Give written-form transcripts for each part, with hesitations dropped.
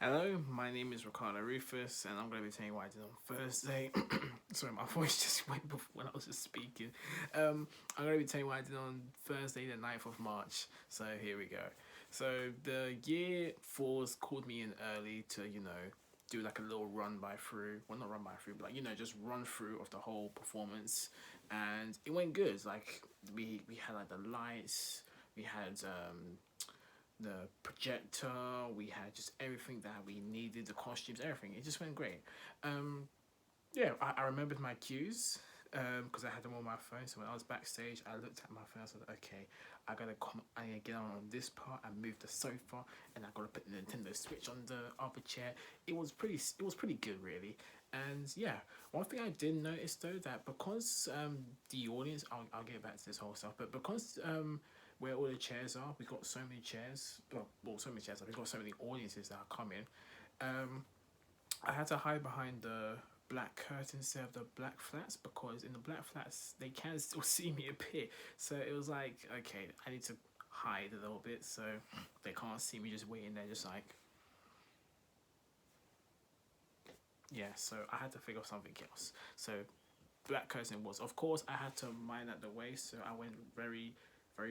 Hello, my name is Ricardo Rufus, and I'm going to be telling you what I did on Thursday. Sorry, my voice just went before when I was just speaking. I'm going to be telling you what I did on Thursday, the 9th of March. So here we go. So the year fours called me in early to, do like a little run by through. Well, not run by through, but like, just run through of the whole performance. And it went good. Like, we had like the lights, we had the projector, we had just everything that we needed, the costumes, everything. It just went great. Um, yeah, I remembered my cues because I had them on my phone. So when I was backstage, I looked at my phone. I said, "Okay, I gotta get on this part. I moved the sofa, and I gotta put the Nintendo Switch on the other chair." It was pretty good, really. And yeah, one thing I did notice though that because the audience, I'll get back to this whole stuff, but because where all the chairs are, we got so many chairs. So many chairs. We got so many audiences that are coming. Um, I had to hide behind the black curtain instead of the black flats because in the black flats they can still see me a bit. So it was like, okay, I need to hide a little bit so they can't see me just waiting there, just like, yeah. So I had to figure something else. So black curtain was, of course, I had to mind at the waist, so I went very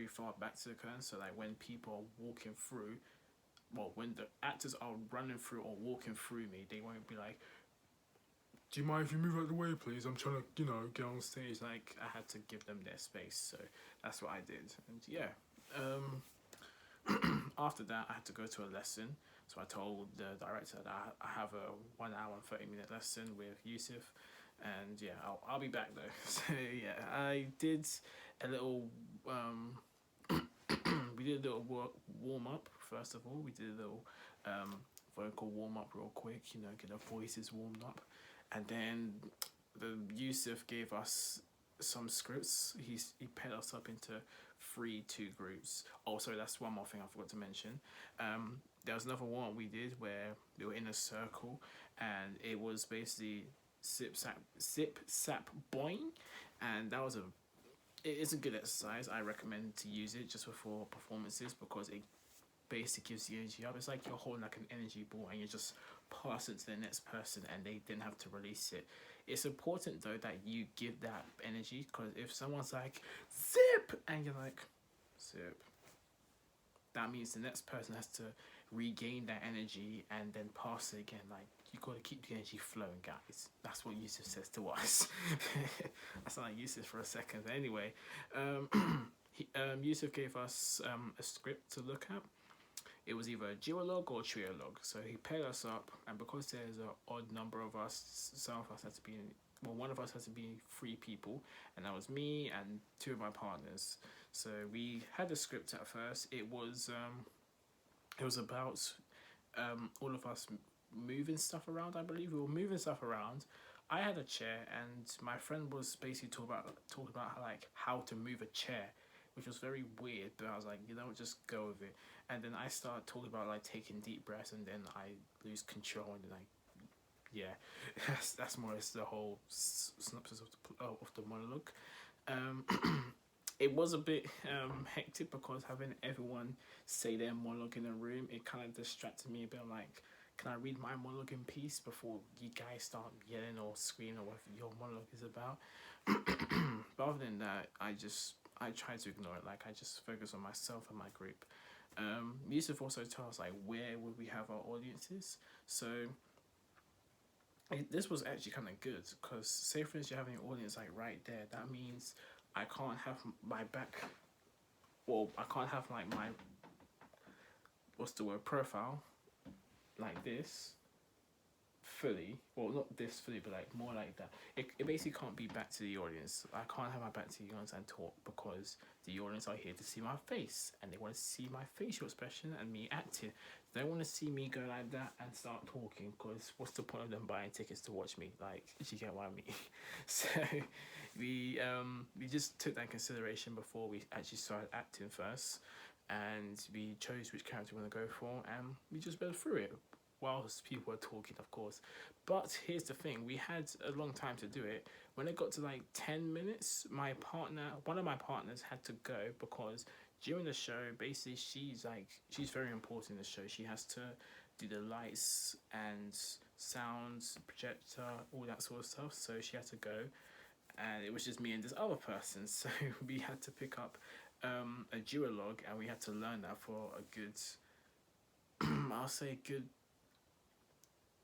far back to the curtain. So like when people are walking through, well, when the actors are running through or walking through me, they won't be like, "Do you mind if you move out of the way, please? I'm trying to, get on stage." Like I had to give them their space, so that's what I did. And yeah, after that, I had to go to a lesson. So I told the director that I have a 1 hour and 30 minute lesson with Yusuf, and yeah, I'll be back though. So yeah, I did a little. We did a little warm up first of all. We did a little vocal warm up real quick. Get our voices warmed up, and then the Yusuf gave us some scripts. He paired us up into two groups. Also, that's one more thing I forgot to mention. There was another one we did where we were in a circle, and it was basically sip sap boing, and that was a it is a good exercise. I recommend to use it just before performances because it basically gives you energy up. It's like you're holding like an energy ball and you just pass it to the next person and they didn't have to release it. It's important though that you give that energy because if someone's like zip and you're like zip, that means the next person has to regain that energy and then pass it again. Like you gotta keep the energy flowing, guys. That's what Yusuf says to us. I sound like Yusuf for a second. Anyway, Yusuf gave us a script to look at. It was either a duologue or a triologue. So he paired us up, and because there's an odd number of us, some of us had to be one of us had to be three people, and that was me and two of my partners. So we had the script at first. It was about all of us moving stuff around. I believe we were moving stuff around. I had a chair, and my friend was basically talking about how to move a chair, which was very weird. But I was like, just go with it. And then I started talking about like taking deep breaths, and then I lose control, and then yeah, that's more or less the whole synopsis of the monologue. Um, it was a bit hectic because having everyone say their monologue in a room, it kind of distracted me a bit. I'm like, can I read my monologue in peace before you guys start yelling or screaming or what your monologue is about? But other than that, I try to ignore it. Like I just focus on myself and my group. Yusuf also told us like where would we have our audiences. So this was actually kind of good because say for instance you're having an audience like right there. That means I can't have my back. Well, I can't have like my what's the word profile like this fully, well not this fully but like more like that. It basically can't be back to the audience. I can't have my back to the audience and talk because the audience are here to see my face and they want to see my facial expression and me acting. They don't want to see me go like that and start talking because what's the point of them buying tickets to watch me? Like, if you get what I mean. So we just took that in consideration before we actually started acting first, and we chose which character we want to go for, and we just went through it whilst people were talking, of course. But here's the thing: we had a long time to do it. When it got to like 10 minutes, one of my partners, had to go because during the show, basically, she's very important in the show. She has to do the lights and sounds, projector, all that sort of stuff. So she had to go, and it was just me and this other person. So we had to pick up a Duolog, and we had to learn that for a good, I'll say a good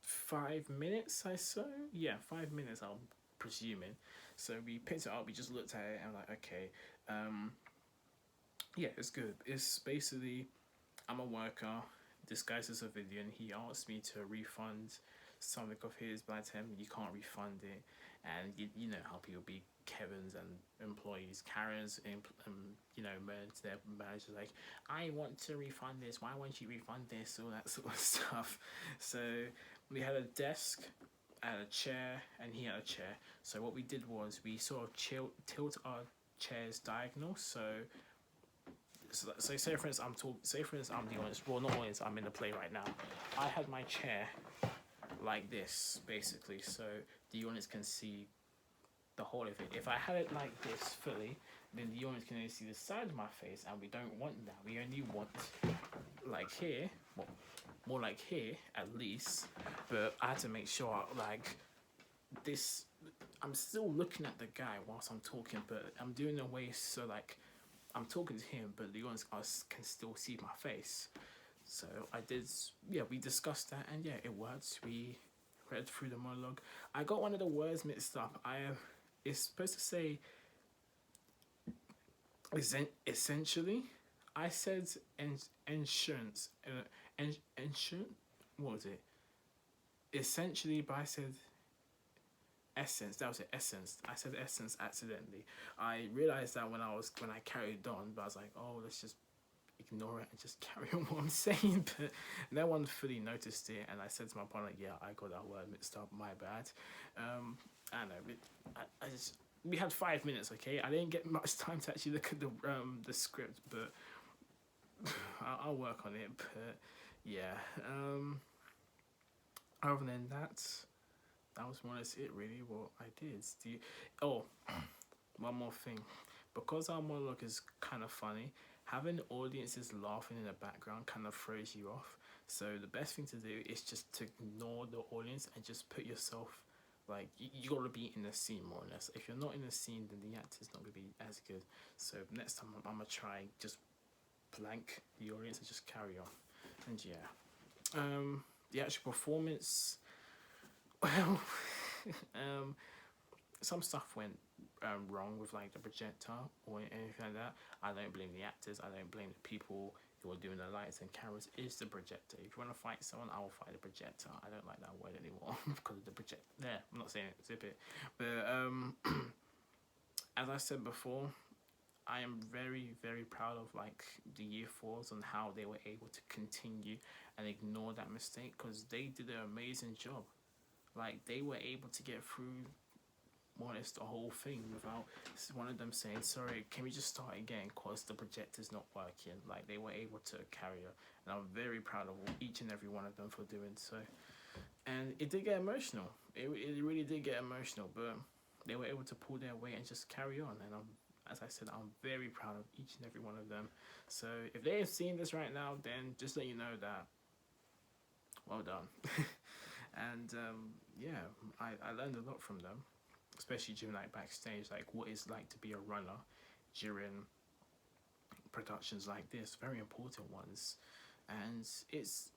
5 minutes. I so yeah, 5 minutes. I'm presuming. So we picked it up. We just looked at it and like, okay, yeah, it's good. It's basically, I'm a worker disguised as a civilian. He asked me to refund something of his, but I tell him you can't refund it. And you know how people be Kevin's and employees, Karens, you know, their managers like, I want to refund this. Why won't you refund this? All that sort of stuff. So we had a desk, I had a chair, and he had a chair. So what we did was we sort of tilt our chairs diagonal. So say for instance I'm the audience. Well, not audience. I'm in the play right now. I had my chair like this basically, so the audience can see the whole of it. If I had it like this fully, then the audience can only see the side of my face, and we don't want that. We only want like here, well, more like here at least. But I had to make sure like this. I'm still looking at the guy whilst I'm talking, but I'm doing a way so like I'm talking to him, but the audience can still see my face. So I did, yeah, we discussed that, and yeah, it worked. We read through the monologue. I got one of the words mixed up. It's supposed to say, essentially. I said insurance, insurance. What was it? Essentially, but I said essence. That was it, essence. I said essence accidentally. I realized that when I carried on, but I was like, oh, let's just ignore it and just carry on what I'm saying. But no one fully noticed it, and I said to my partner, yeah, I got that word mixed up, my bad. I don't know, I just, we had 5 minutes, okay? I didn't get much time to actually look at the script, but I'll work on it. But yeah, other than that was more or less it really what I did. One more thing. Because our monologue is kind of funny, having audiences laughing in the background kind of throws you off. So the best thing to do is just to ignore the audience and just put yourself, like, you gotta be in the scene more or less. If you're not in the scene, then the actor's not gonna be as good. So next time I'm gonna try just blank the audience and just carry on. And yeah, the actual performance, well, some stuff went wrong with like the projector or anything like that. I don't blame the actors. I don't blame the people who are doing the lights and cameras. It's the projector. If you want to fight someone, I will fight the projector. I don't like that word anymore because of the projector. There, I'm not saying it. Zip it. But as I said before, I am very, very proud of like the year fours and how they were able to continue and ignore that mistake, because they did an amazing job. Like, they were able to get through more or less the whole thing without one of them saying, sorry, can we just start again because the projector's not working. Like, they were able to carry it, and I'm very proud of each and every one of them for doing so. And it did get emotional. It really did get emotional, but they were able to pull their weight and just carry on. And as I said, I'm very proud of each and every one of them. So if they have seen this right now, then just let you know that, well done. And yeah, I learned a lot from them, especially during like backstage, like what it's like to be a runner during productions like this, very important ones. And it's,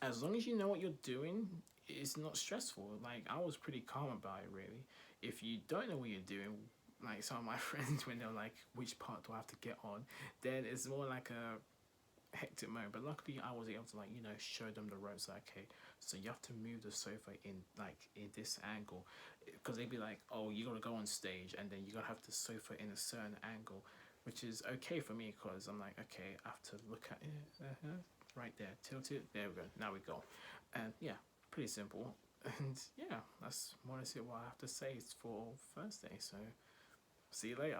as long as you know what you're doing, it's not stressful. Like, I was pretty calm about it really. If you don't know what you're doing, like some of my friends, when they're like, which part do I have to get on, then it's more like a hectic moment. But luckily I was able to, like, you know, show them the ropes. Like, okay, so you have to move the sofa in like in this angle, because they'd be like, oh, you gotta go on stage and then you gotta have the sofa in a certain angle, which is okay for me because I'm like, okay, I have to look at it, right there, tilt it, there we go, now we go. And yeah, pretty simple. And yeah, that's more or less what I have to say for Thursday. So see you later.